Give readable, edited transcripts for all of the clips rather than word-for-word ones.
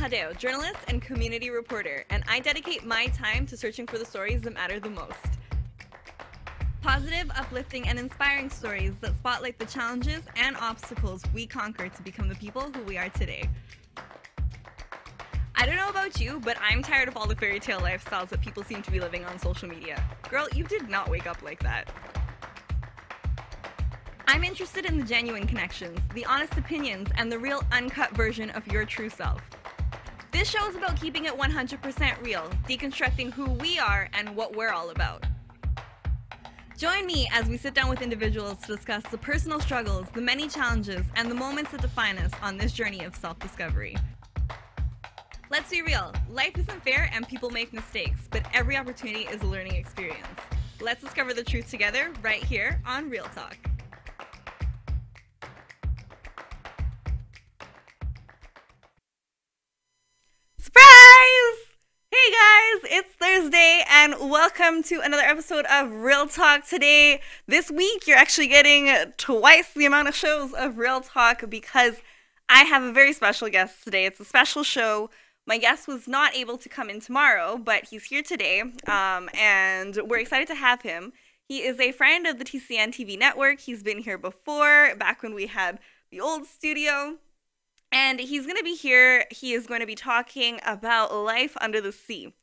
Mahadeo, journalist and community reporter, and I dedicate my time to searching for the stories that matter the most. Positive, uplifting, and inspiring stories that spotlight the challenges and obstacles we conquer to become the people who we are today. I don't know about you, but I'm tired of all the fairy tale lifestyles that people seem to be living on social media. Girl, you did not wake up like that. I'm interested in the genuine connections, the honest opinions, and the real uncut version of your true self. This show is about keeping it 100% real, deconstructing who we are and what we're all about. Join me as we sit down with individuals to discuss the personal struggles, the many challenges, and the moments that define us on this journey of self-discovery. Let's be real, life isn't fair and people make mistakes, but every opportunity is a learning experience. Let's discover the truth together right here on Real Talk. Surprise! Hey guys, it's Thursday and welcome to another episode of Real Talk. Today, this week, you're actually getting twice the amount of shows of Real Talk because I have a very special guest today. It's a special show. My guest was not able to come in tomorrow, but he's here today, and we're excited to have him. He is a friend of the TCN TV network. He's been here before, back when we had the old studio. And he's going to be here. He is going to be talking about life under the sea.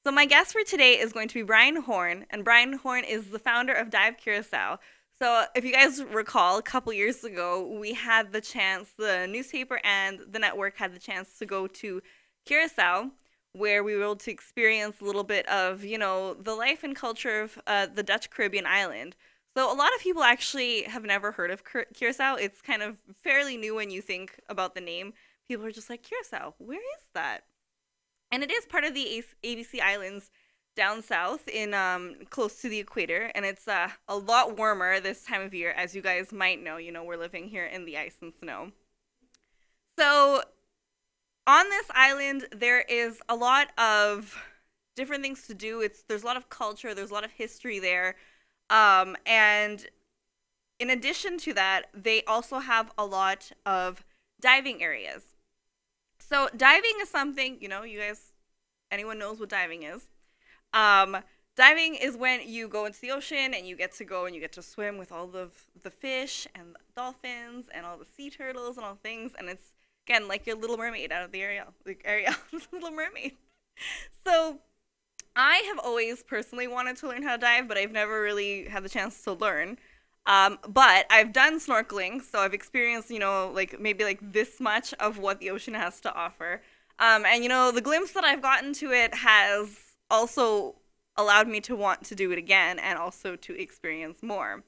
So my guest for today is going to be Bryan Horne, and Bryan Horne is the founder of Dive Curacao. So if you guys recall, a couple years ago, we had the chance, the newspaper and the network had the chance to go to Curaçao, where we were able to experience a little bit of, the life and culture of the Dutch Caribbean island. So a lot of people actually have never heard of Curaçao. It's kind of fairly new when you think about the name. People are just like, Curaçao, where is that? And it is part of the ABC Islands down south in close to the equator. And it's a lot warmer this time of year, as you guys might know. We're living here in the ice and snow. So on this island, there is a lot of different things to do. There's a lot of culture. There's a lot of history there. And in addition to that, they also have a lot of diving areas. So diving is something, you guys, anyone knows what diving is. Diving is when you go into the ocean and you get to go and you get to swim with all the fish and the dolphins and all the sea turtles and all things. And it's, again, like your Little Mermaid out of the Ariel, Little Mermaid. So I have always personally wanted to learn how to dive, but I've never really had the chance to learn. But I've done snorkeling, so I've experienced, maybe this much of what the ocean has to offer. And, the glimpse that I've gotten to it has also allowed me to want to do it again and also to experience more.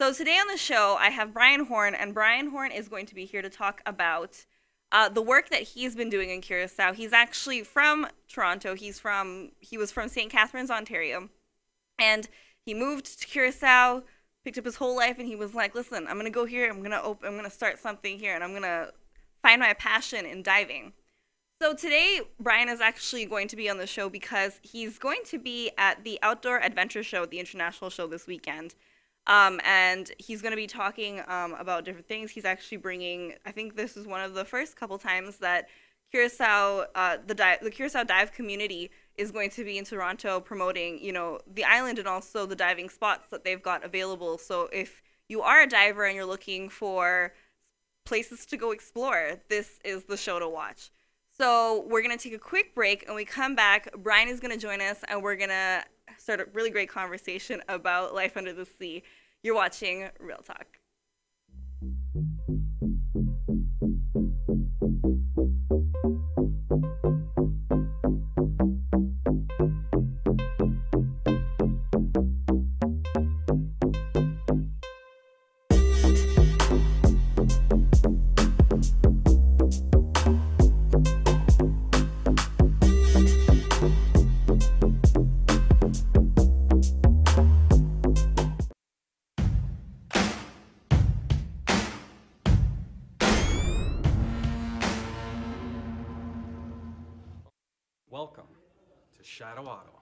So today on the show, I have Bryan Horne, and Bryan Horne is going to be here to talk about the work that he's been doing in Curaçao. He's actually from Toronto. He was from St. Catharines, Ontario. And he moved to Curaçao, picked up his whole life, and he was like, listen, I'm going to go here. I'm going to start something here, and I'm going to find my passion in diving. So today, Bryan is actually going to be on the show because he's going to be at the Outdoor Adventure Show, the international show this weekend. And he's going to be talking about different things. He's actually bringing, I think this is one of the first couple times that Curaçao, the Curaçao dive community is going to be in Toronto promoting, the island and also the diving spots that they've got available. So if you are a diver and you're looking for places to go explore, this is the show to watch. So we're going to take a quick break, and we come back. Bryan is going to join us, and we're going to start a really great conversation about life under the sea. You're watching Real Talk. Welcome to Shadowato.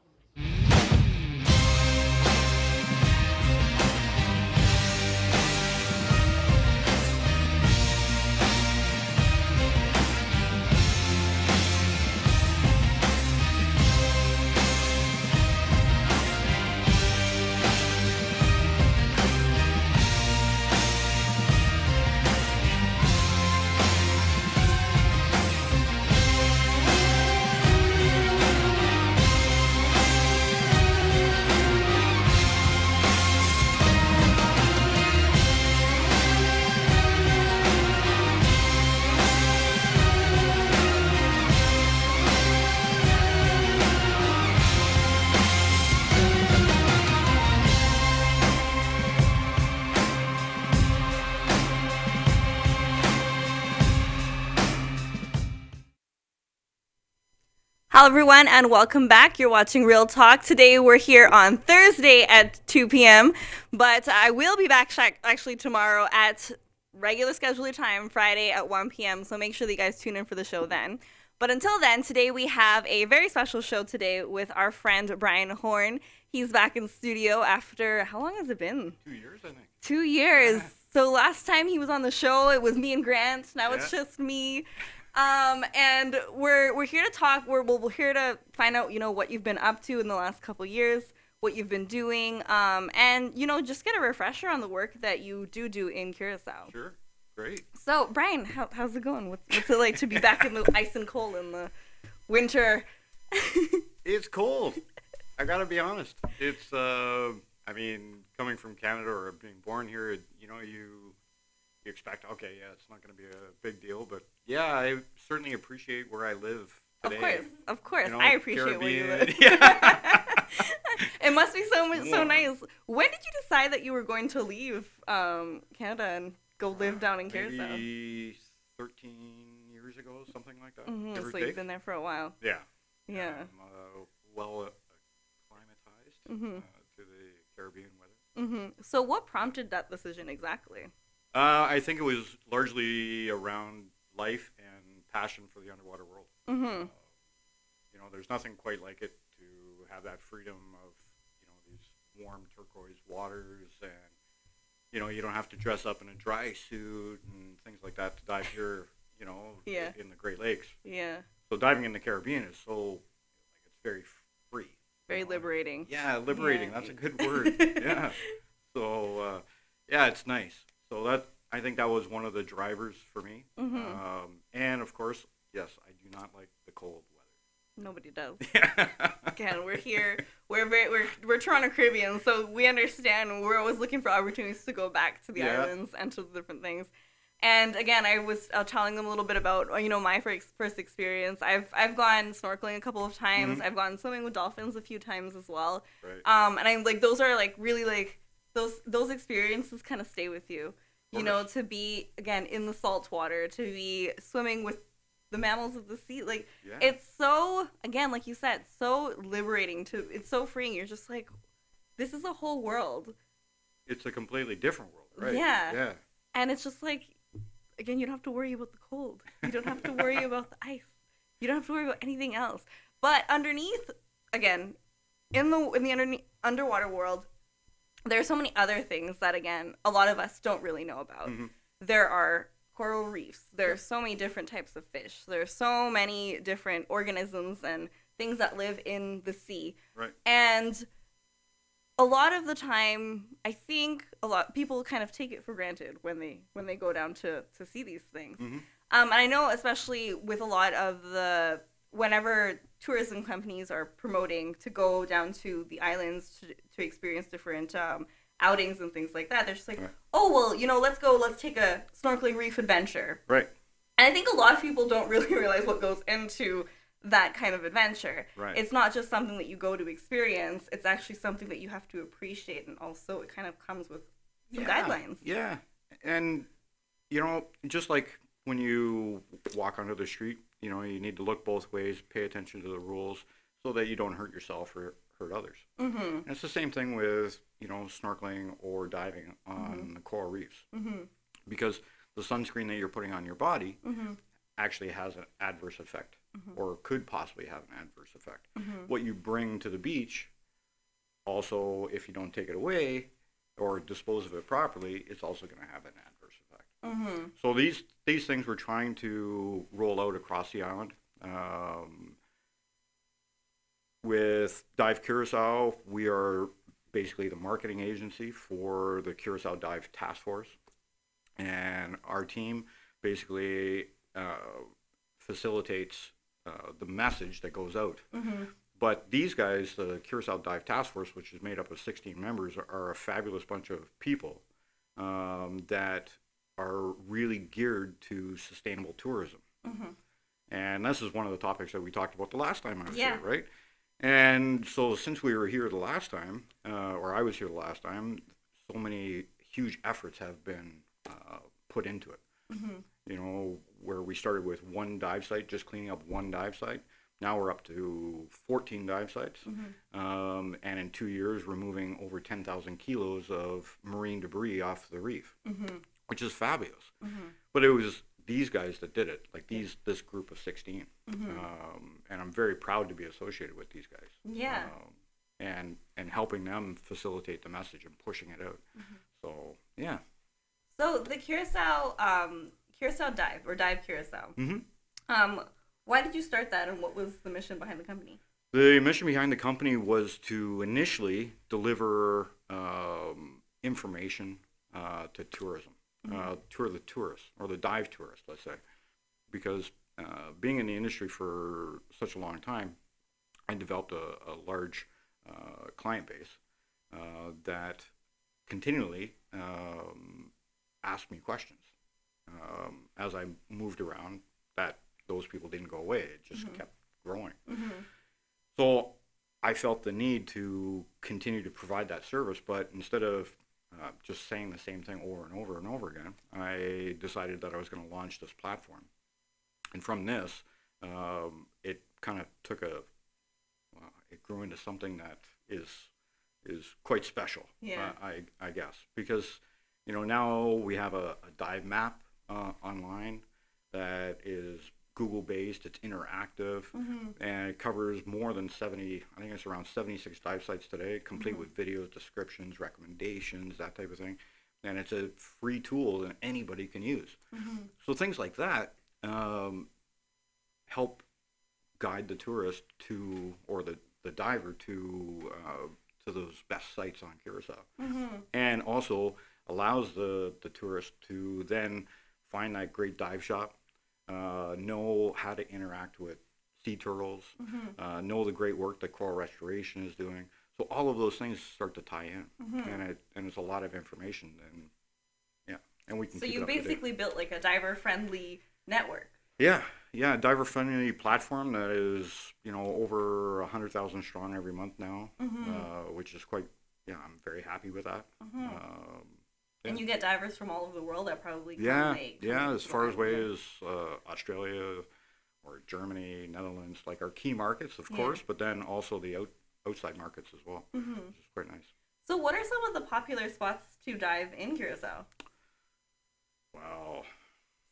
Hello, everyone, and welcome back. You're watching Real Talk. Today, we're here on Thursday at 2 p.m., but I will be back actually tomorrow at regular scheduled time, Friday at 1 p.m., so make sure that you guys tune in for the show then. But until then, today we have a very special show today with our friend Bryan Horne. He's back in studio after, how long has it been? 2 years, I think. 2 years. Yeah. So last time he was on the show, it was me and Grant. Now it's just me. And we're here to talk. We're here to find out, what you've been up to in the last couple years, what you've been doing, and just get a refresher on the work that you do in Curaçao. Sure, great. So, Bryan, how's it going? What's it like to be back in the ice and cold in the winter? It's cold. I gotta be honest. It's coming from Canada or being born here, you expect, okay, yeah, it's not going to be a big deal, but yeah, I certainly appreciate where I live today. Of course, I appreciate where you live. Yeah. It must be so nice. When did you decide that you were going to leave Canada and go live down in Curaçao? Maybe 13 years ago, something like that. Mm-hmm. So you've been there for a while. Yeah. Yeah. I'm well acclimatized to the Caribbean weather. Mm-hmm. So what prompted that decision exactly? I think it was largely around life and passion for the underwater world. Mm-hmm. There's nothing quite like it to have that freedom of, these warm turquoise waters, and, you don't have to dress up in a dry suit and things like that to dive here, Yeah. in the Great Lakes. Yeah. So diving in the Caribbean is so, it's very free. Very liberating. Yeah, liberating. Yeah. That's a good word. Yeah. So, it's nice. So I think that was one of the drivers for me. Mm-hmm. And of course, yes, I do not like the cold weather. Nobody does. Yeah. Again, we're here. We're Toronto Caribbean, so we understand. We're always looking for opportunities to go back to the islands and to the different things. And again, I was telling them a little bit about my first experience. I've gone snorkeling a couple of times. Mm-hmm. I've gone swimming with dolphins a few times as well. Right. And I'm like, those are like really like those experiences kind of stay with you. To be, again, in the salt water, to be swimming with the mammals of the sea. Like, It's so, again, like you said, so liberating. It's so freeing. You're just like, this is a whole world. It's a completely different world, right? Yeah. Yeah. And it's just like, again, you don't have to worry about the cold. You don't have to worry about the ice. You don't have to worry about anything else. But underneath, again, in the underwater world, there are so many other things that, again, a lot of us don't really know about. Mm-hmm. There are coral reefs. There are so many different types of fish. There are so many different organisms and things that live in the sea. Right. And a lot of the time, I think people kind of take it for granted when they go down to see these things. Mm-hmm. And I know, especially with a lot of whenever tourism companies are promoting to go down to the islands to experience different outings and things like that, they're just like, oh, well, let's take a snorkeling reef adventure. Right. And I think a lot of people don't really realize what goes into that kind of adventure. Right. It's not just something that you go to experience. It's actually something that you have to appreciate, and also it kind of comes with some guidelines. Yeah. And, just like when you walk onto the street, you need to look both ways, pay attention to the rules so that you don't hurt yourself or hurt others. Mm-hmm. And it's the same thing with, snorkeling or diving on the coral reefs. Mm-hmm. Because the sunscreen that you're putting on your body actually has an adverse effect or could possibly have an adverse effect. What you bring to the beach, also, if you don't take it away or dispose of it properly, it's also going to have an adverse effect. So these things we're trying to roll out across the island. With Dive Curacao, we are basically the marketing agency for the Curacao Dive Task Force. And our team basically facilitates the message that goes out. But these guys, the Curacao Dive Task Force, which is made up of 16 members, are a fabulous bunch of people that are really geared to sustainable tourism. And this is one of the topics that we talked about the last time I was here, right? And so since we were here the last time, or I was here the last time, so many huge efforts have been put into it. You know, where we started with one dive site, just cleaning up one dive site. Now we're up to 14 dive sites. And in 2 years, removing over 10,000 kilos of marine debris off the reef, which is fabulous. But it was these guys that did it, like this group of 16. And I'm very proud to be associated with these guys. And helping them facilitate the message and pushing it out. So, yeah. So the Curacao Dive, or Dive Curacao, why did you start that, and what was the mission behind the company? The mission behind the company was to initially deliver information to tourism, to the tourists, or the dive tourists, let's say. Because being in the industry for such a long time, I developed a large client base that continually asked me questions. As I moved around, those people didn't go away. It just kept growing. So I felt the need to continue to provide that service, but instead of just saying the same thing over and over and over again, I decided that I was going to launch this platform. And from this, it kind of took it grew into something that is quite special, I guess. Because, you know, now we have a dive map online that is Google-based, it's interactive, and it covers more than 70, I think it's around 76 dive sites today, complete with videos, descriptions, recommendations, that type of thing. And it's a free tool that anybody can use. So things like that help guide the tourist to, or the diver to those best sites on Curacao. And also allows the tourist to then find that great dive shop, know how to interact with sea turtles, know the great work that coral restoration is doing. So all of those things start to tie in, and it's a lot of information, and we can. So you basically built like a diver-friendly network. Yeah, diver-friendly platform that is, you know, over 100,000 strong every month now, which is quite. Yeah, I'm very happy with that. And you get divers from all over the world that probably as far away as Australia or Germany, Netherlands, like our key markets, of course, but then also the outside markets as well, which is quite nice. So what are some of the popular spots to dive in Curacao? Wow.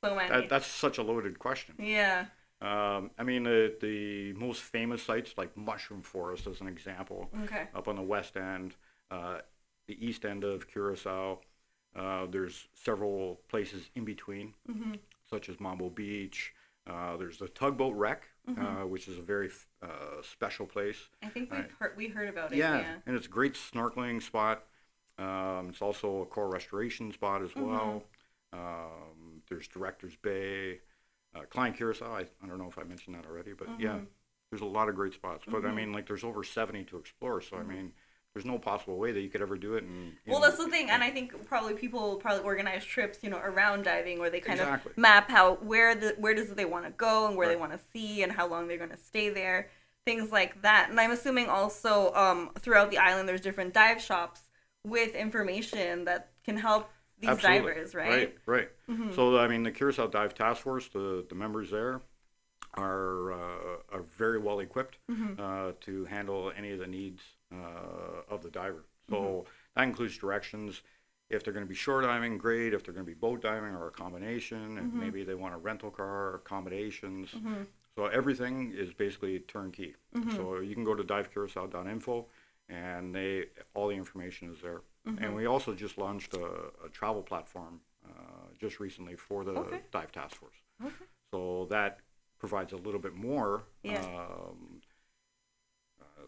So many. That's such a loaded question. Yeah. I mean, the most famous sites, like Mushroom Forest as an example, up on the west end, the east end of Curacao. There's several places in between, such as Mambo Beach. There's the Tugboat Wreck, which is a very special place. I think we heard about it. Yeah, and it's a great snorkeling spot. It's also a coral restoration spot as well. There's Director's Bay, Klein Curaçao. I don't know if I mentioned that already, but yeah, there's a lot of great spots. But I mean, like, there's over 70 to explore. So I mean, there's no possible way that you could ever do it. Well, that's the thing, and I think people organize trips, you know, around diving, where they kind of map where does they want to go and where they want to see and how long they're going to stay there, things like that. And I'm assuming also throughout the island there's different dive shops with information that can help these divers, right? Right. So I mean, the Curacao Dive Task Force, the members there are very well equipped to handle any of the needs of the diver. So that includes directions. If they're going to be shore diving, great. If they're going to be boat diving or a combination, and maybe they want a rental car or accommodations. So everything is basically turnkey. So you can go to divecuracao.info, and all the information is there. And we also just launched a travel platform just recently for the Dive Task Force. So that provides a little bit more,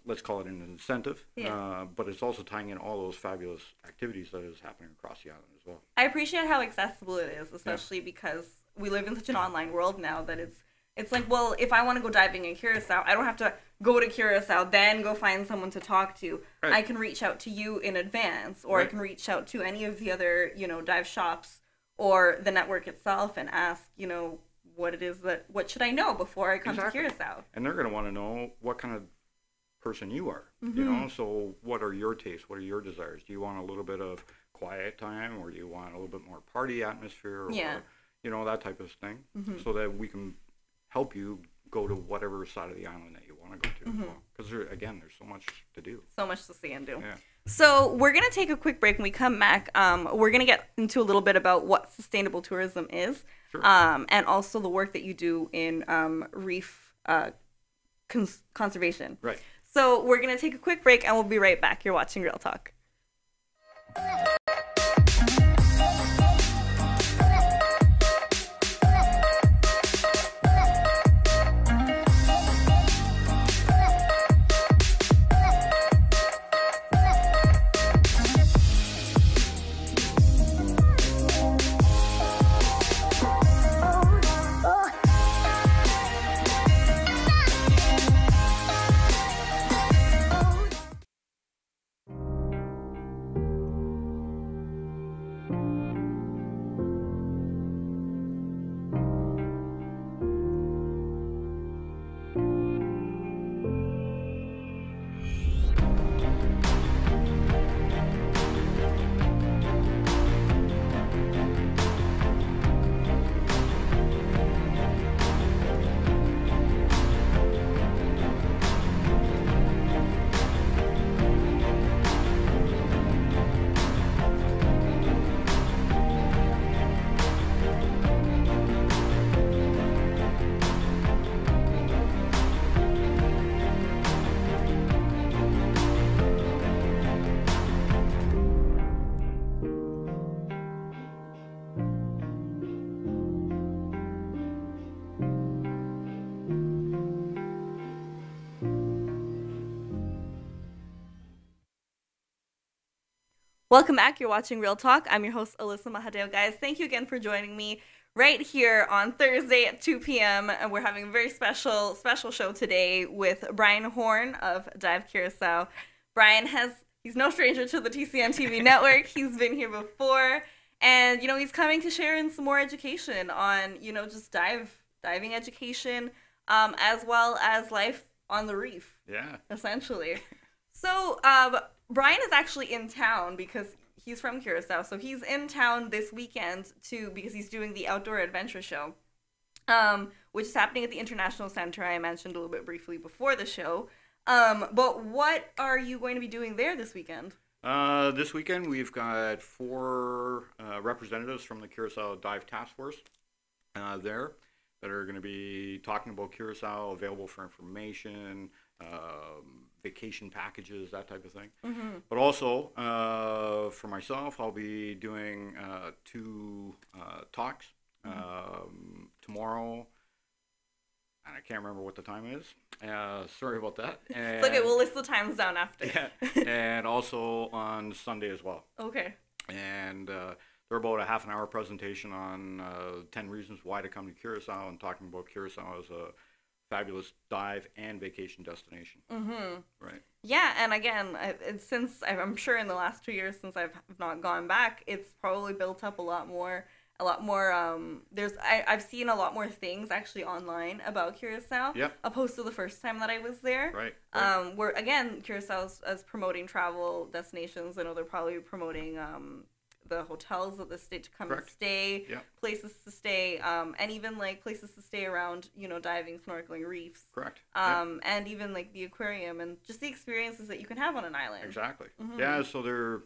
let's call it an incentive, but it's also tying in all those fabulous activities that is happening across the island as well. I appreciate how accessible it is, especially because we live in such an online world now that it's like, well, if I want to go diving in Curacao, I don't have to go to Curacao, then go find someone to talk to. Right. I can reach out to you in advance, or I can reach out to any of the other, dive shops or the network itself and ask, what should I know before I come to Curacao? And they're going to want to know what kind of person you are, so what are your tastes? What are your desires? Do you want a little bit of quiet time, or do you want a little bit more party atmosphere, or, that type of thing, so that we can help you go to whatever side of the island that you want to go to as well. Because there's so much to do. So much to see and do. Yeah. So we're going to take a quick break. When we come back, we're going to get into a little bit about what sustainable tourism is, and also the work that you do in reef conservation. Right. So we're going to take a quick break, and we'll be right back. You're watching Real Talk. Welcome back. You're watching Real Talk. I'm your host, Alyssa Mahadeo. Guys, thank you again for joining me right here on Thursday at 2 p.m. And we're having a very special show today with Bryan Horne of Dive Curacao. Bryan he's no stranger to the TCN TV network. He's been here before. And, he's coming to share in some more education on, just diving education, as well as life on the reef. Yeah. Essentially. So, Bryan is actually in town because he's from Curacao. So he's in town this weekend because he's doing the Outdoor Adventure Show, which is happening at the International Center. I mentioned a little bit briefly before the show. But what are you going to be doing there this weekend? This weekend we've got 4 representatives from the Curacao Dive Task Force there that are going to be talking about Curacao, available for information, vacation packages, that type of thing. But also, for myself, I'll be doing 2 talks tomorrow, and I can't remember what the time is. Sorry about that. And, it's okay, we'll list the times down after. Yeah, and also on Sunday as well. Okay. And they're about a half an hour presentation on 10 reasons why to come to Curacao, and talking about Curacao as a fabulous dive and vacation destination. Right. Yeah, and again, since I'm sure in the last 2 years since I've not gone back, it's probably built up a lot more. I've seen a lot more things actually online about Curacao, opposed to the first time that I was there. Right. Where again, Curacao is promoting travel destinations. I know they're probably promoting the hotels of the state to come and stay, places to stay, and even like places to stay around, diving, snorkeling, reefs. Correct. And even like the aquarium and just the experiences that you can have on an island. Exactly. Yeah. So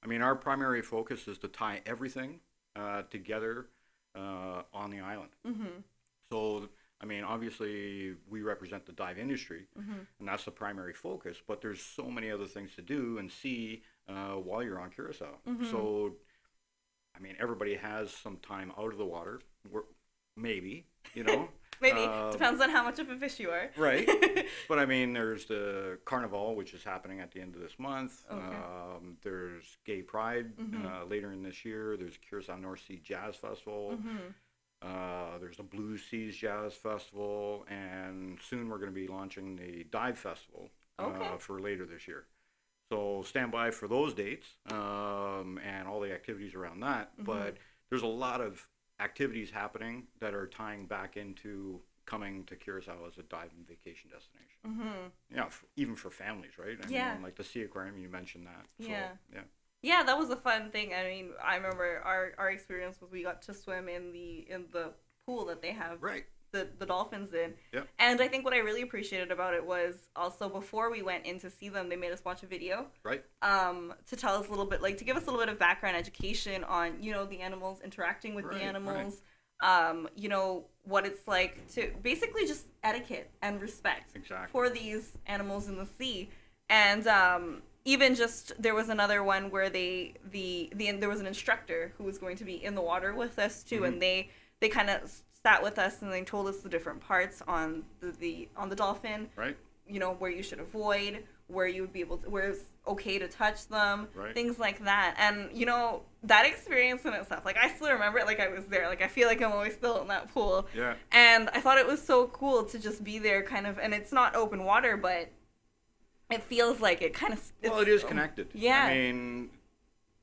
our primary focus is to tie everything together on the island. So I mean, obviously, we represent the dive industry, and that's the primary focus. But there's so many other things to do and see while you're on Curacao. So, I mean, everybody has some time out of the water. Maybe, you know. Maybe. Depends on how much of a fish you are. Right. But I mean, there's the Carnival, which is happening at the end of this month. Okay. There's Gay Pride later in this year. There's Curaçao North Sea Jazz Festival. There's the Blue Seas Jazz Festival. And soon we're going to be launching the Dive Festival for later this year. So stand by for those dates and all the activities around that. But there's a lot of activities happening that are tying back into coming to Curacao as a dive and vacation destination. Yeah, even for families, right? I mean, like the Sea Aquarium, you mentioned that. So, yeah, that was a fun thing. I mean, I remember our experience was we got to swim in the pool that they have the dolphins in. Yep. And I think what I really appreciated about it was also before we went in to see them, they made us watch a video. Right. To tell us a little bit, like to give us a little bit of background education on, you know, the animals, interacting with the animals, you know, what it's like to basically just etiquette and respect for these animals in the sea. And even just there was another one where there was an instructor who was going to be in the water with us too, and they kind of sat with us and they told us the different parts on the dolphin, right? You know, where you should avoid, where you would be able to, where it's okay to touch them, things like that. And you know, that experience in itself, like I still remember it like I was there. Like I feel like I'm always still in that pool. Yeah. And I thought it was so cool to just be there, kind of. And it's not open water, but it feels like it kind of. Well, it is connected. Yeah. I mean,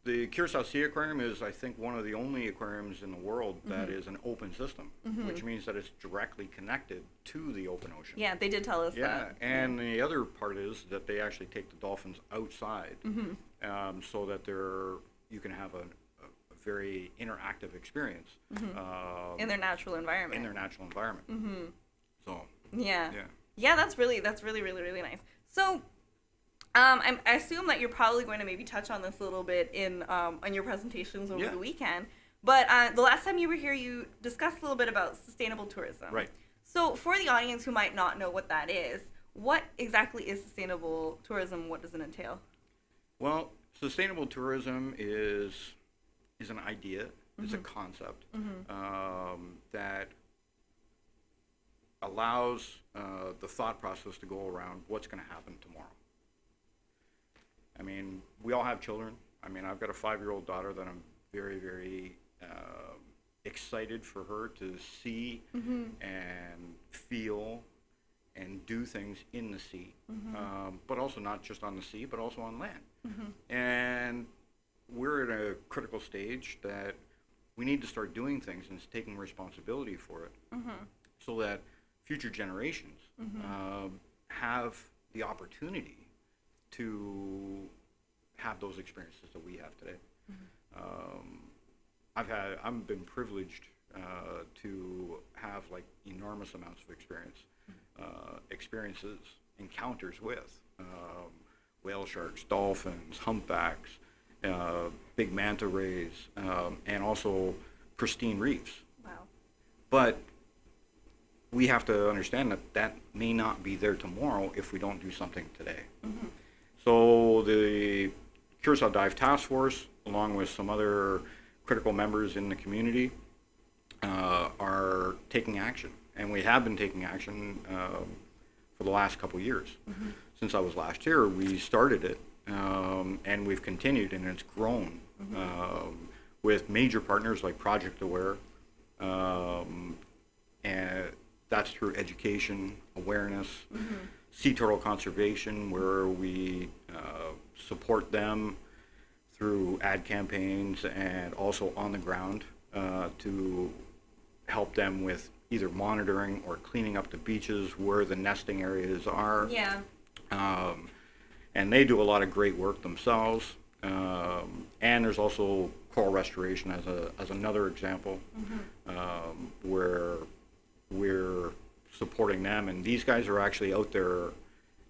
the Curaçao Sea Aquarium is, I think, one of the only aquariums in the world that is an open system, which means that it's directly connected to the open ocean. Yeah, they did tell us that. Yeah, and the other part is that they actually take the dolphins outside so that you can have a very interactive experience. In their natural environment. So. Yeah. Yeah, that's really, really nice. So, I assume that you're probably going to maybe touch on this a little bit in on your presentations over the weekend. But the last time you were here, you discussed a little bit about sustainable tourism. Right. So for the audience who might not know what that is, what exactly is sustainable tourism? What does it entail? Well, sustainable tourism is an idea. It's a concept that allows the thought process to go around what's going to happen tomorrow. I mean, we all have children. I mean, I've got a 5-year-old daughter that I'm very, very excited for her to see and feel and do things in the sea, but also not just on the sea, but also on land. And we're at a critical stage that we need to start doing things and taking responsibility for it so that future generations have the opportunity to have those experiences that we have today. I've been privileged to have like enormous amounts of experiences, encounters with whale sharks, dolphins, humpbacks, big manta rays, and also pristine reefs. Wow. But we have to understand that may not be there tomorrow if we don't do something today. So the Curacao Dive Task Force, along with some other critical members in the community, are taking action. And we have been taking action for the last couple years. Since I was last here, we started it, and we've continued, and it's grown with major partners like Project Aware, and that's through education, awareness, sea turtle conservation, where we support them through ad campaigns and also on the ground to help them with either monitoring or cleaning up the beaches where the nesting areas are. Yeah. And they do a lot of great work themselves. And there's also coral restoration as another example where we're supporting them. And these guys are actually out there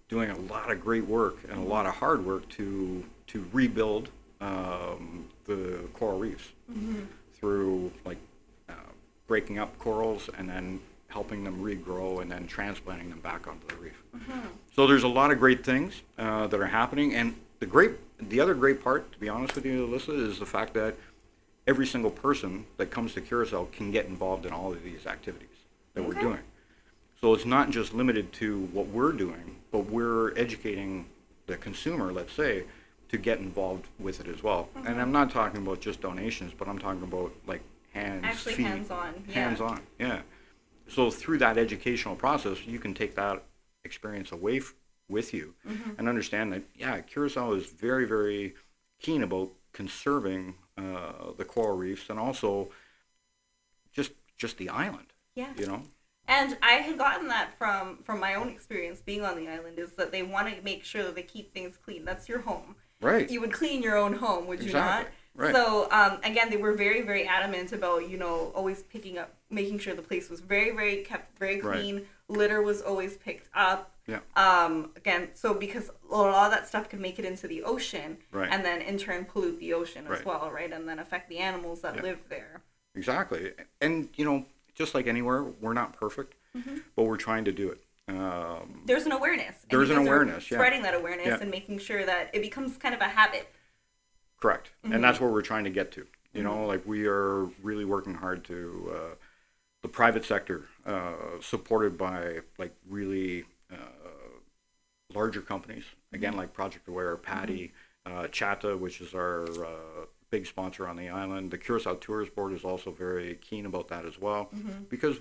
doing a lot of great work and a lot of hard work to rebuild the coral reefs through like breaking up corals and then helping them regrow and then transplanting them back onto the reef. So there's a lot of great things that are happening, and the other great part, to be honest with you, Alyssa, is the fact that every single person that comes to Curaçao can get involved in all of these activities that we're doing. So it's not just limited to what we're doing, but we're educating the consumer, let's say, to get involved with it as well. And I'm not talking about just donations, but I'm talking about like Actually feet, hands-on. Yeah. hands-on, yeah. So through that educational process, you can take that experience away with you and understand that, yeah, Curaçao is very, very keen about conserving the coral reefs and also just the island. Yeah. You know? And I had gotten that from my own experience being on the island, is that they want to make sure that they keep things clean. That's your home. Right. You would clean your own home, would you not? Right. So, again, they were very, very adamant about, always making sure the place was very, very kept very clean. Right. Litter was always picked up. Yeah. Again, so because a lot of that stuff could make it into the ocean, Right. and then in turn pollute the ocean as Right. well, right? And then affect the animals that live there. Exactly. And, just like anywhere, we're not perfect, but we're trying to do it. There's an awareness. And There's you an guys are awareness, yeah. spreading that awareness Yeah. and making sure that it becomes kind of a habit. Correct. And that's what we're trying to get to. Like we are really working hard to the private sector, supported by like really larger companies, again, like Project Aware, Patty, Chata, which is our big sponsor on the island. The Curaçao Tourist Board is also very keen about that as well, because,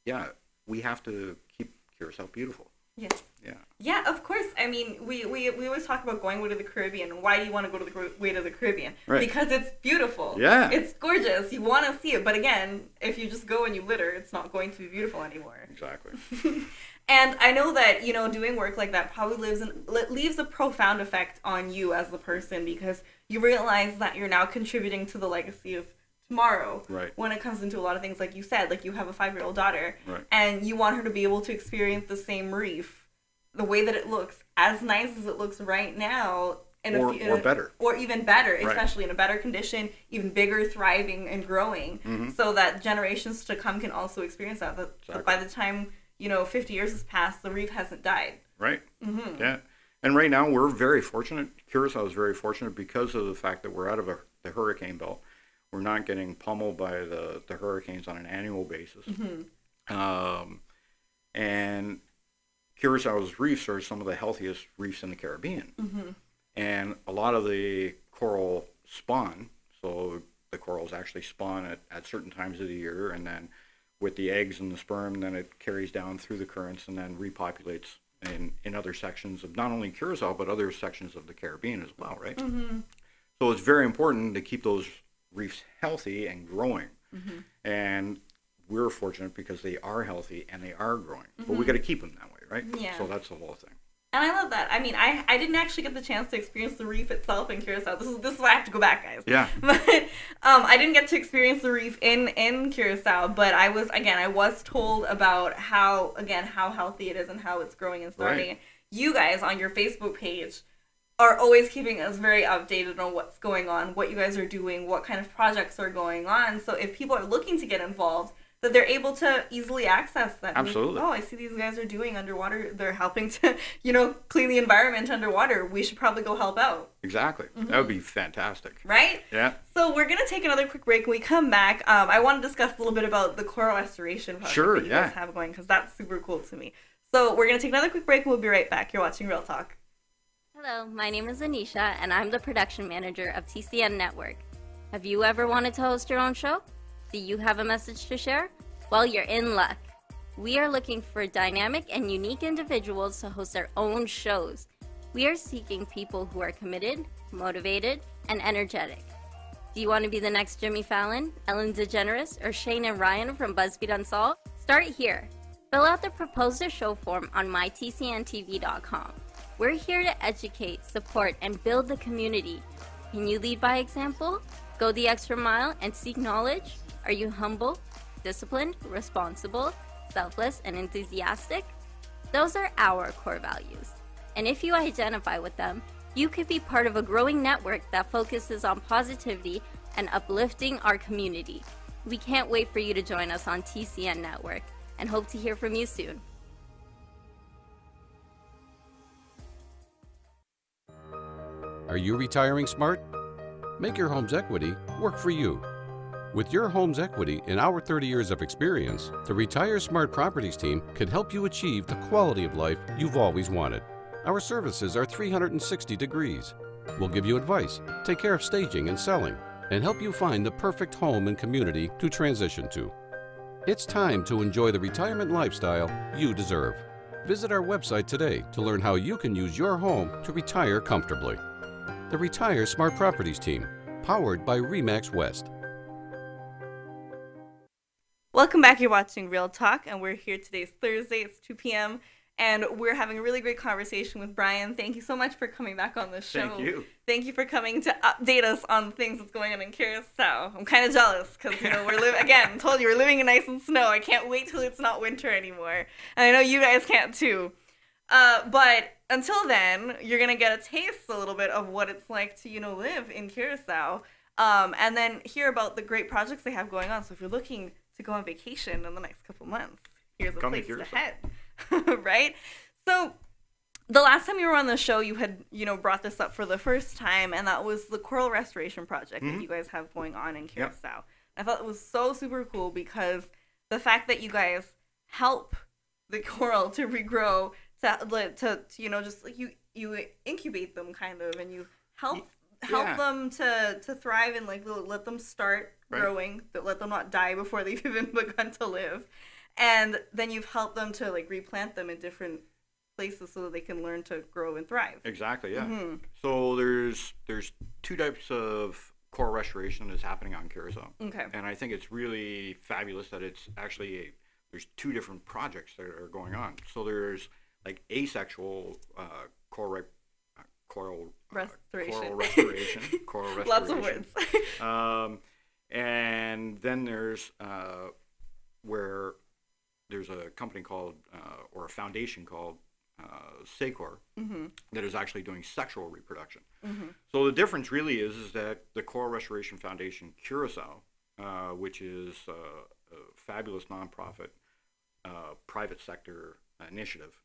yeah, we have to keep Curaçao beautiful. Yes. Yeah. Yeah, of course. I mean, we always talk about going way to the Caribbean. Why do you want to go to the way to the Caribbean? Right. Because it's beautiful. Yeah. It's gorgeous. You want to see it. But again, if you just go and you litter, it's not going to be beautiful anymore. Exactly. And I know that, doing work like that probably leaves a profound effect on you as the person, because you realize that you're now contributing to the legacy of tomorrow. Right. When it comes into a lot of things, like you said, like you have a 5-year-old daughter, Right. and you want her to be able to experience the same reef, the way that it looks, as nice as it looks right now, Or better. Or even better, Right. especially in a better condition, even bigger, thriving, and growing, so that generations to come can also experience that. That by the time, 50 years has passed, the reef hasn't died. Right. Yeah. And right now we're very fortunate. Curaçao is very fortunate because of the fact that we're out of the hurricane belt. We're not getting pummeled by the hurricanes on an annual basis. And Curaçao's reefs are some of the healthiest reefs in the Caribbean. And a lot of the coral spawn, so the corals actually spawn at certain times of the year, and then with the eggs and the sperm, then it carries down through the currents and then repopulates in other sections of not only Curaçao, but other sections of the Caribbean as well, right? So it's very important to keep those reefs healthy and growing. And we're fortunate because they are healthy and they are growing. But we got to keep them that way, right? Yeah. So that's the whole thing. And I love that. I mean, I didn't actually get the chance to experience the reef itself in Curaçao. This is why I have to go back, guys. Yeah. But I didn't get to experience the reef in Curaçao, but I was told about how healthy it is and how it's growing and thriving. Right. You guys on your Facebook page are always keeping us very updated on what's going on, what you guys are doing, what kind of projects are going on. So if people are looking to get involved, that they're able to easily access that. Absolutely. I see these guys are doing underwater. They're helping to, clean the environment underwater. We should probably go help out. Exactly. That would be fantastic. Right? Yeah. So we're going to take another quick break. When we come back, I want to discuss a little bit about the coral restoration project that you guys have going, because that's super cool to me. So we're going to take another quick break, and we'll be right back. You're watching Real Talk. Hello, my name is Anisha, and I'm the production manager of TCN Network. Have you ever wanted to host your own show? Do you have a message to share? Well, you're in luck. We are looking for dynamic and unique individuals to host their own shows. We are seeking people who are committed, motivated, and energetic. Do you want to be the next Jimmy Fallon, Ellen DeGeneres, or Shane and Ryan from BuzzFeed Unsolved? Start here. Fill out the Propose a Show form on mytcntv.com. We're here to educate, support, and build the community. Can you lead by example? Go the extra mile and seek knowledge? Are you humble, disciplined, responsible, selfless, and enthusiastic? Those are our core values. And if you identify with them, you could be part of a growing network that focuses on positivity and uplifting our community. We can't wait for you to join us on TCN Network. and hope to hear from you soon. Are you retiring smart? Make your home's equity work for you. With your home's equity and our 30 years of experience, the Retire Smart Properties team can help you achieve the quality of life you've always wanted. Our services are 360 degrees. We'll give you advice, take care of staging and selling, and help you find the perfect home and community to transition to. It's time to enjoy the retirement lifestyle you deserve. Visit our website today to learn how you can use your home to retire comfortably. The Retire Smart Properties team, powered by RE/MAX West. Welcome back. You're watching Real Talk, and we're here today. It's Thursday. It's 2 p.m., and we're having a really great conversation with Bryan. Thank you so much for coming back on the show. Thank you. Thank you for coming to update us on things that's going on in Curaçao. I'm kind of jealous because, we're again, told you, we're living in ice and snow. I can't wait till it's not winter anymore. And I know you guys can't too. But until then, you're going to get a taste a little bit of what it's like to, live in Curaçao. And then hear about the great projects they have going on. So if you're looking to go on vacation in the next couple months, here's a place to head. Right? So the last time you were on the show, you had, brought this up for the first time, and that was the coral restoration project that you guys have going on in Curaçao. Yep. I thought it was so super cool because the fact that you guys help the coral to regrow, to just like you incubate them kind of, and you help them to thrive and like let them start growing, let them not die before they've even begun to live. And then you've helped them to like replant them in different places so that they can learn to grow and thrive. Exactly, yeah. Mm-hmm. So there's two types of coral restoration that's happening on Curaçao. Okay. And I think it's really fabulous that it's actually there's two different projects that are going on. So there's like asexual coral restoration. Lots of words. And then there's where there's a company called or a foundation called SACOR that is actually doing sexual reproduction. So the difference really is that the Coral Restoration Foundation Curaçao, which is a fabulous nonprofit private sector initiative,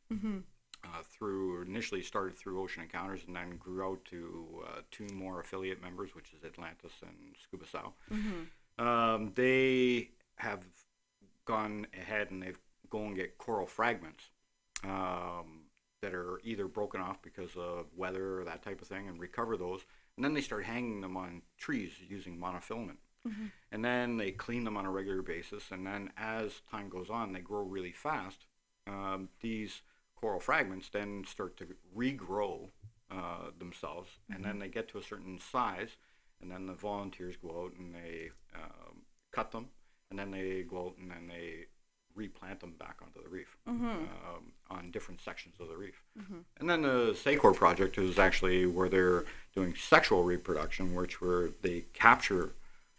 initially started through Ocean Encounters and then grew out to two more affiliate members, which is Atlantis and Curaçao. They have gone ahead and they've go and get coral fragments that are either broken off because of weather or that type of thing and recover those, and then they start hanging them on trees using monofilament. And then they clean them on a regular basis, and then as time goes on they grow really fast. These coral fragments then start to regrow themselves, and then they get to a certain size, and then the volunteers go out and they cut them, and then they go out and then they replant them back onto the reef on different sections of the reef. And then the SACOR project is actually where they're doing sexual reproduction, where they capture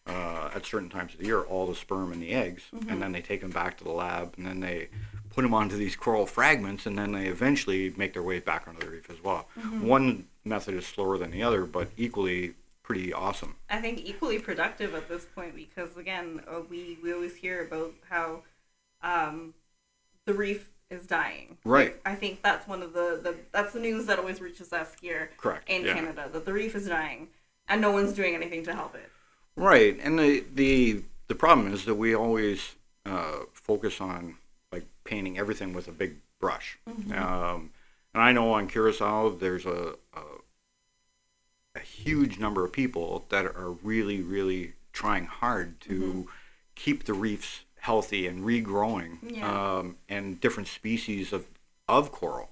at certain times of the year all the sperm and the eggs, and then they take them back to the lab, and then they put them onto these coral fragments, and then they eventually make their way back onto the reef as well. One method is slower than the other, but equally pretty awesome. I think equally productive at this point because, again, we always hear about how the reef is dying. Right. Like, I think that's one of that's the news that always reaches us here in Canada, that the reef is dying and no one's doing anything to help it. Right. And the problem is that we always focus on like painting everything with a big brush. And I know on Curaçao there's a huge number of people that are really, really trying hard to keep the reefs healthy and regrowing, and different species of coral.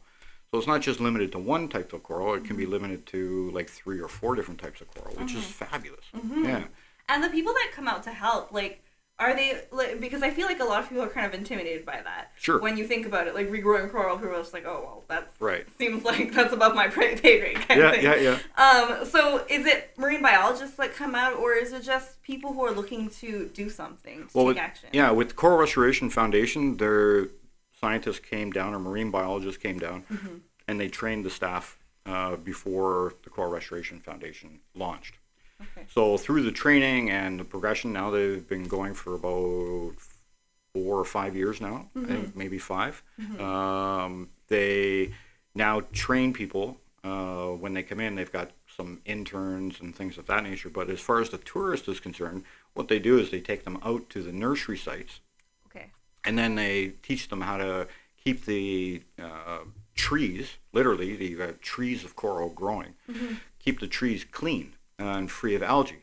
So it's not just limited to one type of coral. It can be limited to like 3 or 4 different types of coral, which is fabulous. Yeah. And the people that come out to help, like, are they, like, because I feel like a lot of people are kind of intimidated by that. Sure. When you think about it, like regrowing coral, people are just like, oh, well, that's, right. Seems like that's above my pay grade kind of thing. Yeah. So is it marine biologists that come out, or is it just people who are looking to do something, to take action? Yeah, with the Coral Restoration Foundation, their scientists came down, or marine biologists came down, and they trained the staff before the Coral Restoration Foundation launched. Okay. So through the training and the progression, now they've been going for about 4 or 5 years now. I think maybe 5. They now train people when they come in. They've got some interns and things of that nature. But as far as the tourist is concerned, what they do is they take them out to the nursery sites. Okay. And then they teach them how to keep the trees, literally the trees of coral growing, keep the trees clean and free of algae,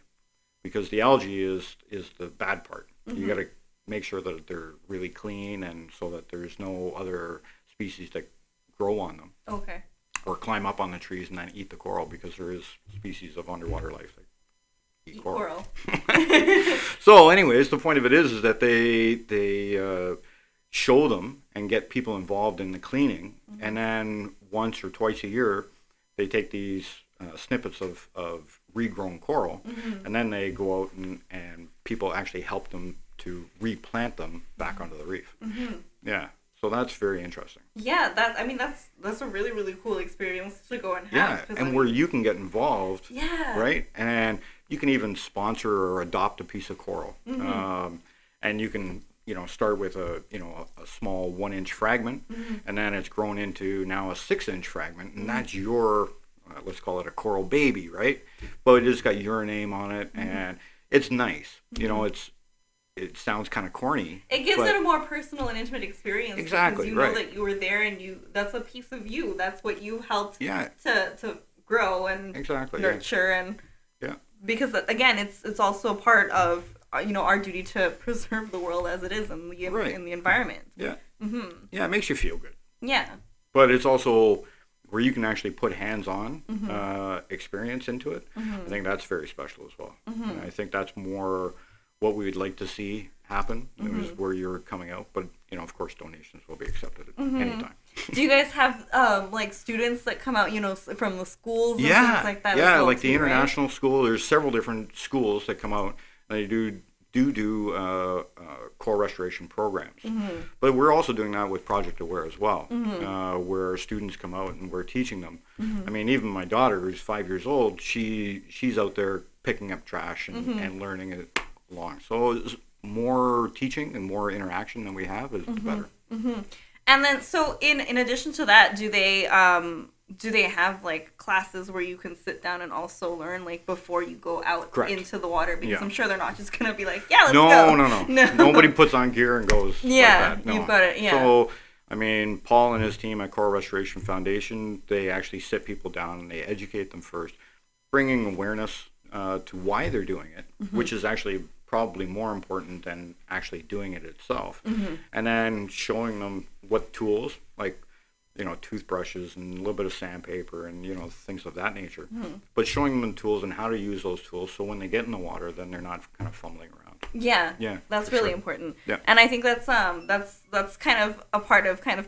because the algae is the bad part. You got to make sure that they're really clean, and so that there's no other species that grow on them. Okay. Or climb up on the trees and then eat the coral, because there is species of underwater life that eat coral. So anyways, the point of it is that they show them and get people involved in the cleaning, and then once or twice a year they take these snippets of regrown coral, and then they go out and people actually help them to replant them back onto the reef. Yeah. So that's very interesting. Yeah, that's a really, really cool experience to go and have. Yeah, and where you can get involved, yeah, right? And you can even sponsor or adopt a piece of coral. And you can, start with a small 1-inch fragment, and then it's grown into now a 6-inch fragment, and that's your, let's call it a coral baby, right? But it's got your name on it, and it's nice. It sounds kind of corny. It gives it a more personal and intimate experience. Exactly, because you know that you were there, and that's a piece of you. That's what you helped to grow and nurture, and because again, it's also a part of our duty to preserve the world as it is in the environment. Yeah, yeah, it makes you feel good. Yeah, but it's also where you can actually put hands-on experience into it. I think that's very special as well. And I think that's more what we would like to see happen, is where you're coming out. But of course, donations will be accepted at any time. Do you guys have like students that come out, from the schools and things like that? Yeah, like the international school. There's several different schools that come out, and they do coral restoration programs. But we're also doing that with Project Aware as well, where students come out and we're teaching them. I mean, even my daughter, who's 5 years old, she's out there picking up trash and learning it along. So more teaching and more interaction than we have is better. And then, so in addition to that, do they have like classes where you can sit down and also learn like before you go out into the water? Because I'm sure they're not just gonna be like, let's go. No. Nobody puts on gear and goes like that. No. You've got it. Yeah. So I mean, Paul and his team at Coral Restoration Foundation, they actually sit people down and they educate them first, bringing awareness to why they're doing it, which is actually probably more important than actually doing it itself. And then showing them what tools, like toothbrushes and a little bit of sandpaper and things of that nature, but showing them tools and how to use those tools, so when they get in the water, then they're not kind of fumbling around. Yeah, that's really important. Yeah. And I think that's kind of a part of kind of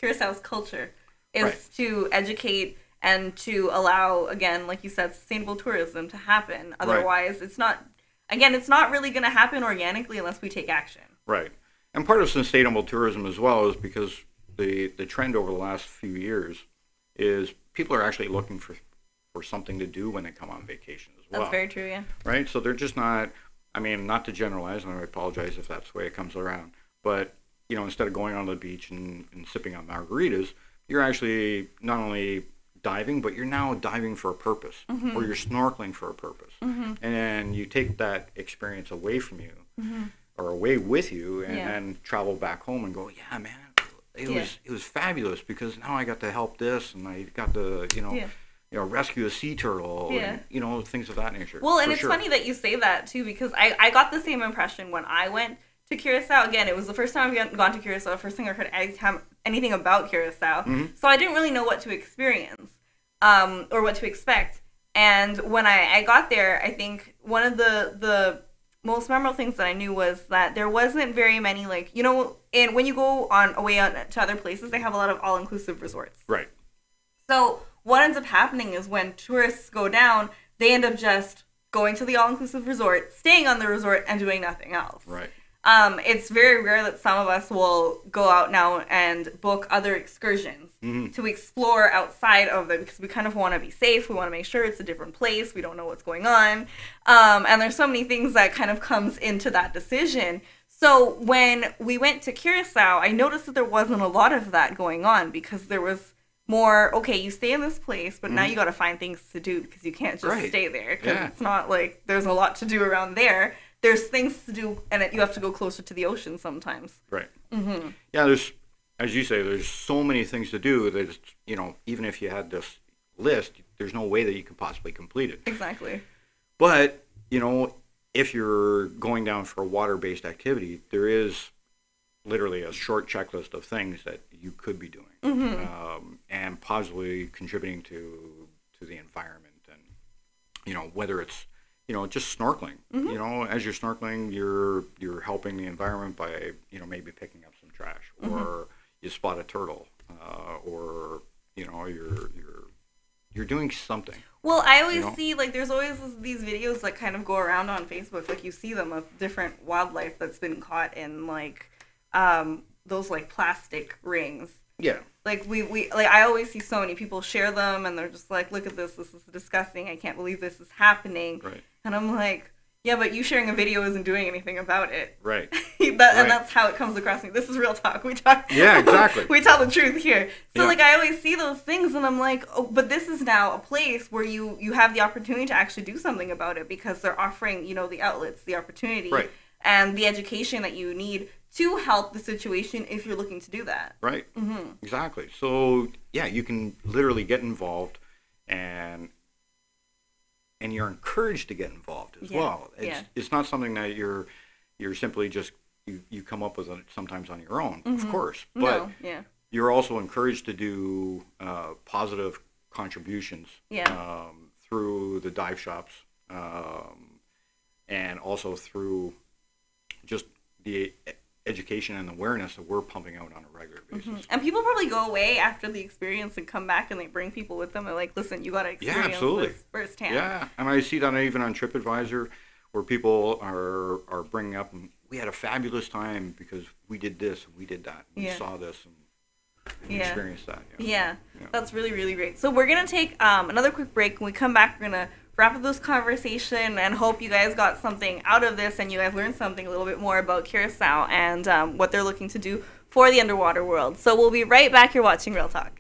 Curaçao's culture is to educate and to allow, again, like you said, sustainable tourism to happen. Otherwise, it's not really going to happen organically unless we take action. Right. And part of sustainable tourism as well is because the trend over the last few years is people are actually looking for something to do when they come on vacation as well. That's very true, yeah. Right? So they're just not, not to generalize, and I apologize if that's the way it comes around, but, instead of going on the beach and sipping on margaritas, you're actually not only diving, but you're now diving for a purpose, or you're snorkeling for a purpose. And then you take that experience away from you, or away with you, and then travel back home and go, yeah, man, it was fabulous, because now I got to help this, and I got to, rescue a sea turtle, and, things of that nature. Well, and it's funny that you say that, too, because I got the same impression when I went to Curaçao. Again, it was the first time I've gone to Curaçao, the first thing I heard anything about Curaçao. So I didn't really know what to experience, or what to expect. And when I got there, I think one of the most memorable things that I knew was that there wasn't very many, like, and when you go away to other places, they have a lot of all-inclusive resorts. Right. So what ends up happening is when tourists go down, they end up just going to the all-inclusive resort, staying on the resort, and doing nothing else. Right. It's very rare that some of us will go out now and book other excursions to explore outside of them, because we kind of want to be safe. We want to make sure it's a different place. We don't know what's going on. And there's so many things that kind of comes into that decision. So when we went to Curacao, I noticed that there wasn't a lot of that going on because there was more, okay, you stay in this place, but now you got to find things to do because you can't just stay there because it's not like there's a lot to do around there. There's things to do, and you have to go closer to the ocean sometimes. Right. Mm-hmm. Yeah, there's, as you say, there's so many things to do that, it's, you know, even if you had this list, there's no way that you could possibly complete it. Exactly. But, you know, if you're going down for a water-based activity, there is literally a short checklist of things that you could be doing, and positively contributing to the environment. And, you know, whether it's, you know, just snorkeling. You know, as you're snorkeling, you're helping the environment by, you know, maybe picking up some trash, or you spot a turtle, or, you know, you're doing something. Well, I always see, like, there's always these videos that kind of go around on Facebook, like, you see them of different wildlife that's been caught in, like, those, like, plastic rings. Yeah. Like, I always see so many people share them, and they're just like, look at this is disgusting, I can't believe this is happening. Right. And I'm like, yeah, but you sharing a video isn't doing anything about it. Right. And that's how it comes across me. This is real talk. We talk. Yeah, exactly. We tell the truth here. So, like, I always see those things, and I'm like, oh, but this is now a place where you have the opportunity to actually do something about it because they're offering, you know, the outlets, the opportunity, and the education that you need to help the situation if you're looking to do that. Right. Exactly. So, yeah, you can literally get involved, and you're encouraged to get involved as well. It's not something that you're simply just you come up with it sometimes on your own, of course. But you're also encouraged to do positive contributions through the dive shops, and also through just the education and awareness that we're pumping out on a regular basis. And people probably go away after the experience and come back and they bring people with them. They're like, listen, you got to experience this firsthand. Yeah, and I see that even on TripAdvisor where people are bringing up, and we had a fabulous time because we did this and we did that. We saw this and experienced that. Yeah, that's really, really great. So we're going to take another quick break. When we come back, we're going to wrap up this conversation and hope you guys got something out of this and you guys learned something a little bit more about Curaçao and what they're looking to do for the underwater world. So we'll be right back. You're watching Real Talk.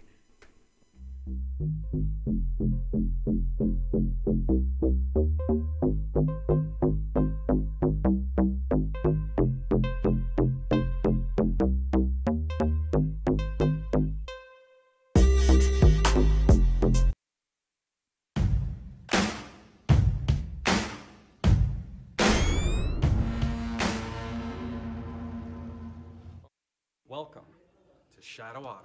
Welcome to Shadow.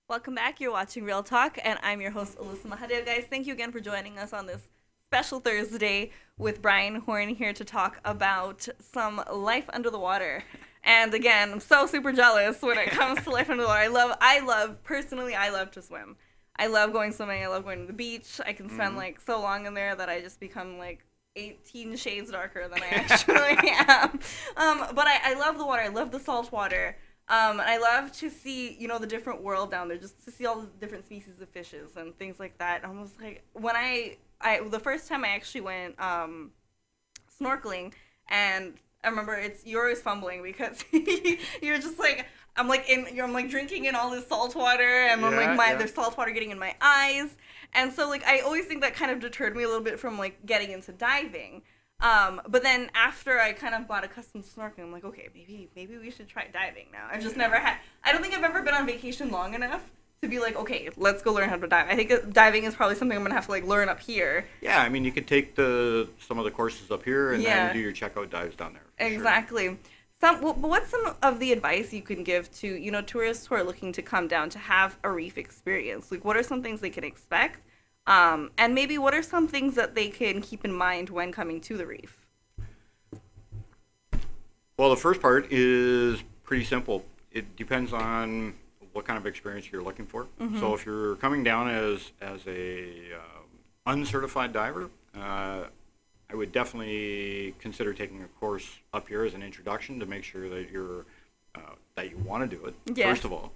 Welcome back. You're watching Real Talk, and I'm your host, Alyssa Mahadeo. Guys, thank you again for joining us on this special Thursday with Bryan Horne here to talk about some life under the water. And again, I'm so super jealous when it comes to life under the water. Personally, I love to swim. I love going swimming. I love going to the beach. I can spend like so long in there that I just become like 18 shades darker than I actually am. But I love the water. I love the salt water. And I love to see, you know, the different world down there, just to see all the different species of fishes and things like that. And I was like, when the first time I actually went snorkeling, and I remember you're always fumbling because you're just like, I'm like drinking in all this salt water, and there's salt water getting in my eyes. And so like I always think that kind of deterred me a little bit from like getting into diving. But then after I kind of got accustomed to snorkeling, I'm like, okay, maybe we should try diving now. I've just never had. I don't think I've ever been on vacation long enough to be like, okay, let's go learn how to dive. I think diving is probably something I'm gonna have to like learn up here. Yeah, I mean, you could take some of the courses up here and Yeah. then do your checkout dives down there. for sure. Exactly. What's some of the advice you can give to tourists who are looking to come down to have a reef experience? Like, what are some things they can expect, and maybe what are some things that they can keep in mind when coming to the reef? Well, the first part is pretty simple. It depends on what kind of experience you're looking for. So if you're coming down as a uncertified diver, I would definitely consider taking a course up here as an introduction to make sure that that you want to do it, Yeah. first of all.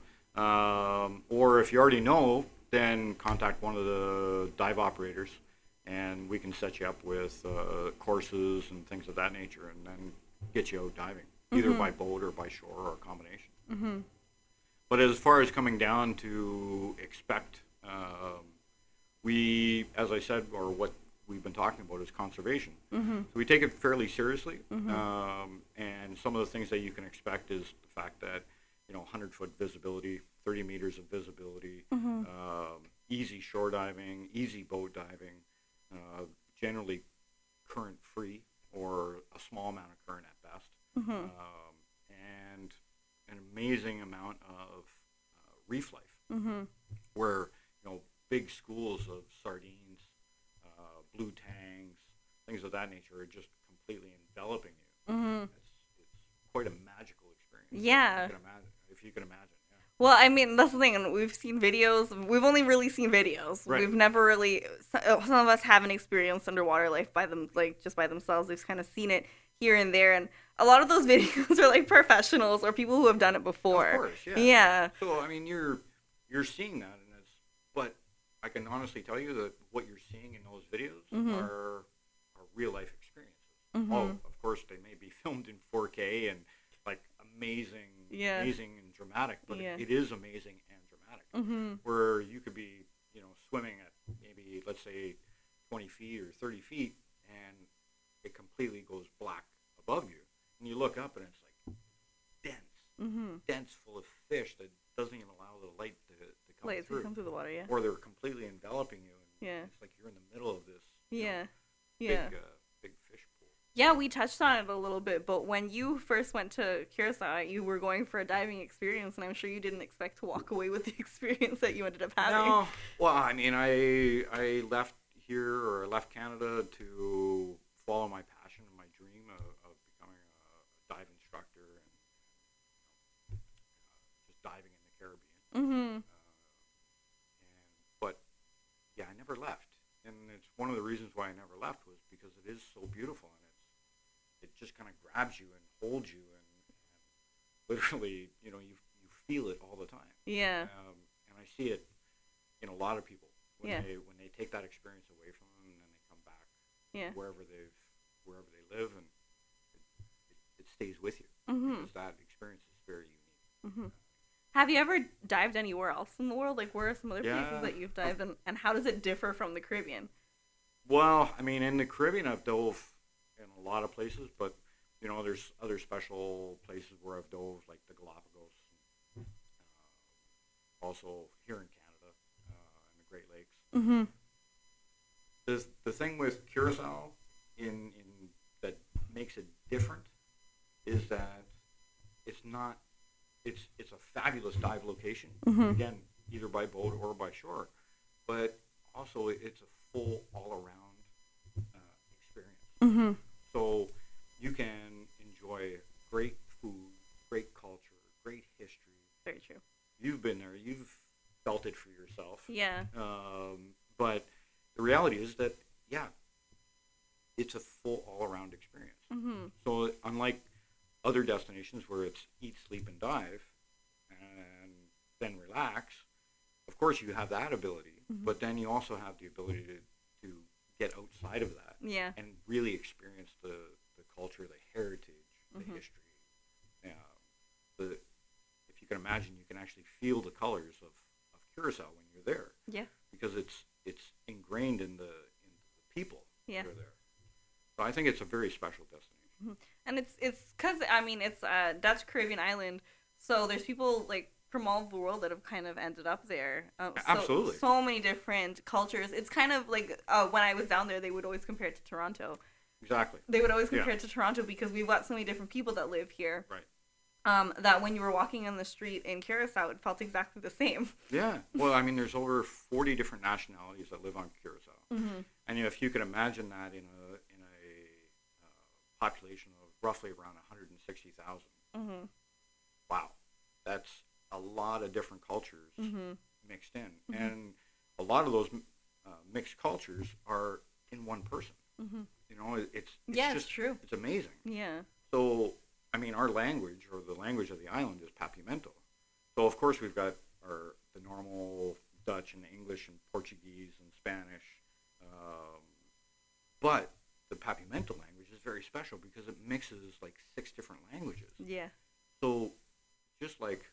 Or if you already know, then contact one of the dive operators, and we can set you up with courses and things of that nature, and then get you out diving, either by boat or by shore or a combination. But as far as coming down to expect, as I said, or what we've been talking about is conservation. So we take it fairly seriously, and some of the things that you can expect is the fact that 100-foot visibility, 30 meters of visibility, easy shore diving, easy boat diving, generally current free or a small amount of current at best, and an amazing amount of reef life, where big schools of sardines, blue tangs, things of that nature are just completely enveloping you. It's quite a magical experience. Yeah. If you can imagine. Yeah. Well, I mean, that's the thing. And we've seen videos. We've only really seen videos. Right. We've never really. Some of us haven't experienced underwater life just by themselves. They've kind of seen it here and there, and a lot of those videos are like professionals or people who have done it before. Of course, yeah. Yeah. So I mean, you're seeing that, but I can honestly tell you that what you're seeing in those videos are real life experiences. Oh, of course, they may be filmed in 4K and like amazing and dramatic, but it is amazing and dramatic. Where you could be, swimming at maybe, let's say, 20 feet or 30 feet, and it completely goes black above you, and you look up and it's like dense, full of fish that doesn't even allow the light to come through the water, yeah. or they're completely enveloping you, and Yeah. it's like you're in the middle of this big fish pool. Yeah, we touched on it a little bit, but when you first went to Curaçao, you were going for a diving experience, and I'm sure you didn't expect to walk away with the experience that you ended up having. No, well, I mean, I left here, or left Canada, to follow my passion and my dream of becoming a dive instructor and just diving in the Caribbean. But yeah, I never left, and it's one of the reasons why I never left was because it is so beautiful, and it just kind of grabs you and holds you, and literally, you feel it all the time. Yeah. And I see it in a lot of people when they take that experience away from them, and then they come back wherever they live, and it stays with you because that experience is very unique. Have you ever dived anywhere else in the world? Like, where are some other places that you've dived, and how does it differ from the Caribbean? Well, I mean, in the Caribbean, I've dove in a lot of places, but there's other special places where I've dove, like the Galapagos, also here in Canada, in the Great Lakes. The thing with Curaçao in that makes it different is that it's a fabulous dive location. Again, either by boat or by shore, but also it's a full all-around experience. So you can enjoy great food, great culture, great history. Very true. You've been there. You've felt it for yourself. Yeah. But the reality is that, it's a full all-around experience. So unlike other destinations where it's eat, sleep, and dive, and then relax, of course you have that ability, but then you also have the ability to get outside of that and really experience the culture, the heritage, the history. If you can imagine, you can actually feel the colors of Curaçao when you're there. Yeah. Because it's ingrained in the people that are there. So I think it's a very special destination. And it's because I mean it's a Dutch Caribbean island, so there's people like from all over the world that have kind of ended up there. Absolutely. So many different cultures. It's kind of like when I was down there, they would always compare it to Toronto. Exactly. They would always compare it to Toronto because we've got so many different people that live here. Right. That when you were walking on the street in Curaçao, it felt exactly the same. Yeah. Well, I mean, there's over 40 different nationalities that live on Curaçao. Mm-hmm. And if you can imagine that in a population of roughly around 160,000, Mm-hmm. wow, that's a lot of different cultures Mm-hmm. mixed in. Mm-hmm. And a lot of those mixed cultures are in one person. Mm-hmm. You know, it's it's true. It's amazing. Yeah. So, I mean, our language, or the language of the island, is Papiamento. So, of course, we've got the normal Dutch and English and Portuguese and Spanish. But the Papiamento language is very special because it mixes like 6 different languages. Yeah. So, just like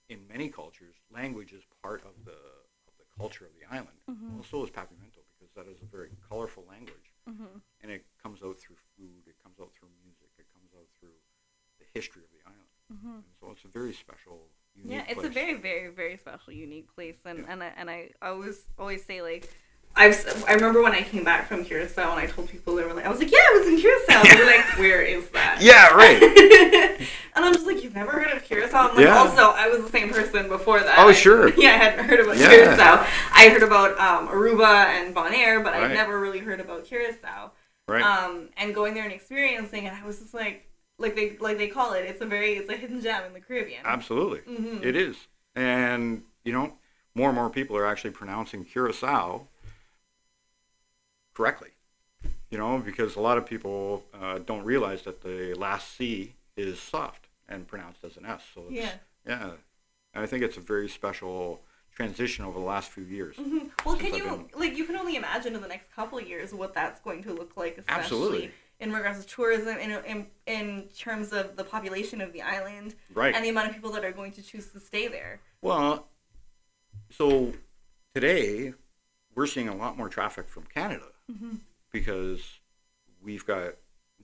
in many cultures, language is part of the culture of the island. Mm-hmm. Well, so is Papiamento, because that is a very colorful language. Mm-hmm. And it comes out through food, it comes out through music, it comes out through the history of the island. Mm-hmm. And so it's a very special, unique Yeah, it's place. a very, very, very special, unique place, and Yeah. and I always say like, I remember when I came back from Curaçao and I told people, they were like, I was like, yeah, I was in Curaçao. They were like, where is that? Yeah, right. And I'm just like, you've never heard of Curaçao? I'm like, Yeah. also, I was the same person before that. Oh, sure. Yeah, I hadn't heard about Yeah. Curaçao. I heard about Aruba and Bonaire, but Right. I'd never really heard about Curaçao. Right. And going there and experiencing it, I was just like they call it, it's a hidden gem in the Caribbean. Absolutely. Mm-hmm. It is. And, you know, more and more people are actually pronouncing Curaçao correctly. You know, because a lot of people don't realize that the last C is soft and pronounced as an S. So it's, yeah. And I think it's a very special transition over the last few years. Mm-hmm. Well, since can I've you been- you can only imagine in the next couple of years what that's going to look like, especially Absolutely. in regards to tourism, in terms of the population of the island, Right. and the amount of people that are going to choose to stay there. Well, so today we're seeing a lot more traffic from Canada Mm-hmm. because we've got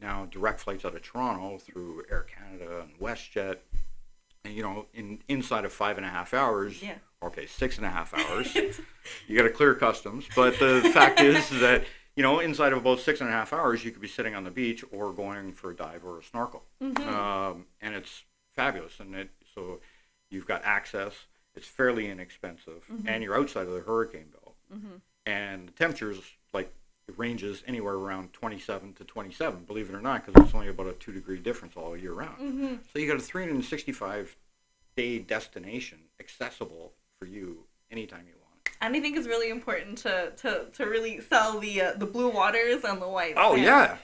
now direct flights out of Toronto through Air Canada and WestJet, and you know, inside of 5.5 hours, Yeah. okay, 6.5 hours, you got to clear customs. But the fact is that, you know, inside of about 6.5 hours, you could be sitting on the beach or going for a dive or a snorkel, Mm-hmm. and it's fabulous. And so you've got access. It's fairly inexpensive, Mm-hmm. and you're outside of the hurricane belt. Mm-hmm. And the temperatures, like, it ranges anywhere around 27 to 27, believe it or not, because it's only about a 2-degree difference all year round. Mm-hmm. So you got a 365-day destination accessible for you anytime you want. And I think it's really important to really sell the blue waters and the white Oh, sand. yeah.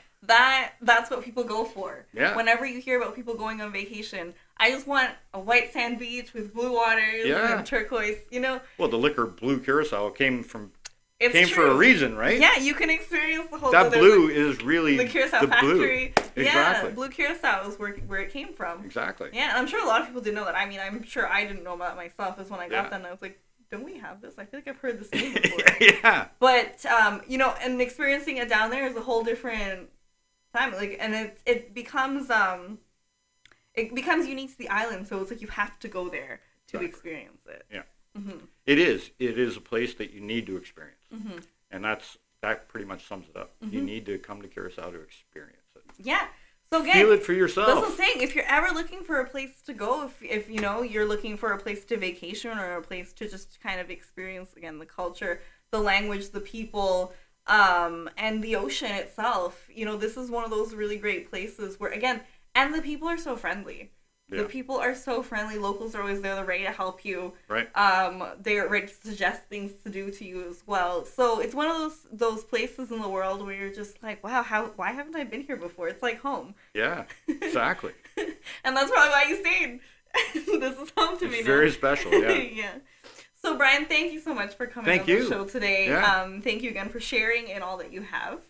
That's what people go for. Yeah. Whenever you hear about people going on vacation, I just want a white sand beach with blue waters Yeah. and turquoise, you know? Well, the liquor Blue Curacao came for It's a true. reason, right? Yeah, you can experience the whole... That there's blue is really the Curaçao the factory. blue. Yeah, Exactly. Blue Curaçao is where it came from. Exactly. Yeah, and I'm sure a lot of people didn't know that. I mean, I'm sure I didn't know about it myself. Is when I got Yeah. them, and I was like, don't we have this? I feel like I've heard this name before. Yeah. But, you know, and experiencing it down there is a whole different time. Like, and it becomes unique to the island, so it's like you have to go there to Exactly. experience it. Yeah. Mm-hmm. It is. It is a place that you need to experience. Mm-hmm. And that pretty much sums it up. You need to come to Curaçao to experience it. Yeah. So again, Feel it for that's yourself. what I'm saying. If you're ever looking for a place to go, if you know you're looking for a place to vacation or a place to just kind of experience again the culture, the language, the people, and the ocean itself, you know, this is one of those really great places where again, and the people are so friendly. Yeah. The people are so friendly. Locals are always there. They're ready to help you. Right. They're ready to suggest things to do to you as well. So it's one of those places in the world where you're just like, wow, why haven't I been here before? It's like home. Yeah, exactly. And that's probably why you stayed. This is home to me It's now. very special, yeah. Yeah. So Bryan, thank you so much for coming Thank on you. the show today. Yeah. Thank you again for sharing in all that you have.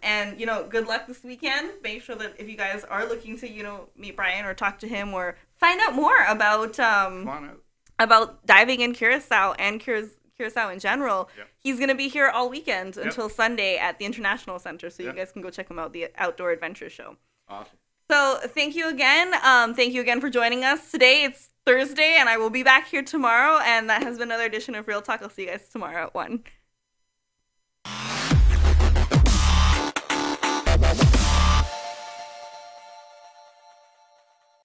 And, you know, good luck this weekend. Make sure that if you guys are looking to, you know, meet Bryan or talk to him or find out more about Come on out. about diving in Curaçao and Curaçao Curaçao in general. Yep. He's going to be here all weekend Yep. until Sunday at the International Center, so Yep. you guys can go check him out, the Outdoor Adventure Show. Awesome. So thank you again. Thank you again for joining us today. It's Thursday, and I will be back here tomorrow, and that has been another edition of Real Talk. I'll see you guys tomorrow at 1.